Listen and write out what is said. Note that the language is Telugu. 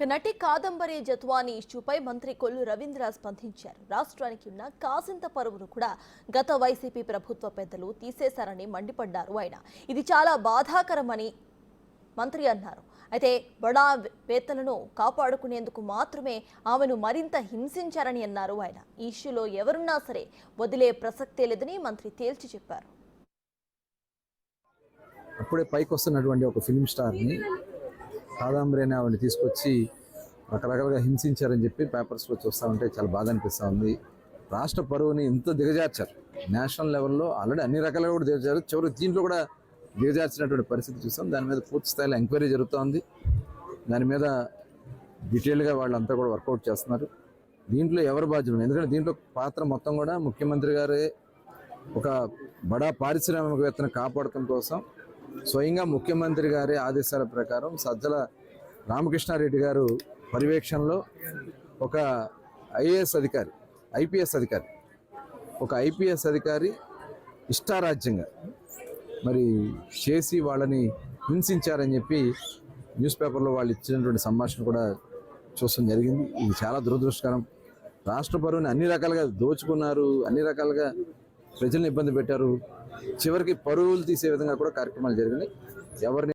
నటి కాదంబరి జత్వాని ఇష్యూపై మంత్రి కొల్లు రవీంద్ర స్పందించారు. రాష్ట్రానికి ఉన్న కాసింత పరువును కూడా గత వైసీపీ ప్రభుత్వ పెద్దలు తీసేశారని మండిపడ్డారు. ఆయన ఇది చాలా బాధాకరమని మంత్రి అన్నారు. అయితే బడా వేత్తలను కాపాడుకునేందుకు మాత్రమే ఆమెను మరింత హింసించారని అన్నారు. ఆయన ఈ ఇష్యూలో ఎవరున్నా సరే వదిలే ప్రసక్తే లేదని మంత్రి తేల్చి చెప్పారు. అప్పుడే పైకి వస్తున్నటువంటి ఒక ఫిల్మ్ స్టార్ని కాదంబరి అనే ఆవిడని తీసుకొచ్చి రకరకాలుగా హింసించారని చెప్పి పేపర్స్లో చూస్తూ ఉంటే చాలా బాధ అనిపిస్తూ ఉంది. రాష్ట్ర పరువుని ఇంత దిగజార్చారు. నేషనల్ లెవెల్లో ఆల్రెడీ అన్ని రకాలుగా కూడా దిగజారు. చివరికి దీంట్లో కూడా దిగజార్చినటువంటి పరిస్థితి చూసాం. దాని మీద పూర్తి స్థాయిలో ఎంక్వైరీ జరుగుతోంది. దాని మీద డీటెయిల్గా వాళ్ళంతా కూడా వర్కౌట్ చేస్తున్నారు. దీంట్లో ఎవరు బాధ్యులు? ఎందుకంటే దీంట్లో పాత్ర మొత్తం కూడా ముఖ్యమంత్రి గారే ఒక బడా పారిశ్రామికవేత్తను కాపాడటం కోసం స్వయంగా ముఖ్యమంత్రి గారి ఆదేశాల ప్రకారం సజ్జల రామకృష్ణారెడ్డి గారు పర్యవేక్షణలో ఒక ఐఏఎస్ అధికారి, ఐపీఎస్ అధికారి ఇష్టారాజ్యంగా మరి చేసి వాళ్ళని హింసించారని చెప్పి న్యూస్ పేపర్లో వాళ్ళు ఇచ్చినటువంటి సంభాషణ కూడా చూడడం జరిగింది. ఇది చాలా దురదృష్టకరం. రాష్ట్ర పరువుని అన్ని రకాలుగా దోచుకున్నారు, అన్ని రకాలుగా ప్రజల్ని ఇబ్బంది పెట్టారు. చివరికి పరువులు తీసే విధంగా కూడా కార్యక్రమాలు జరిగినాయి. ఎవరిని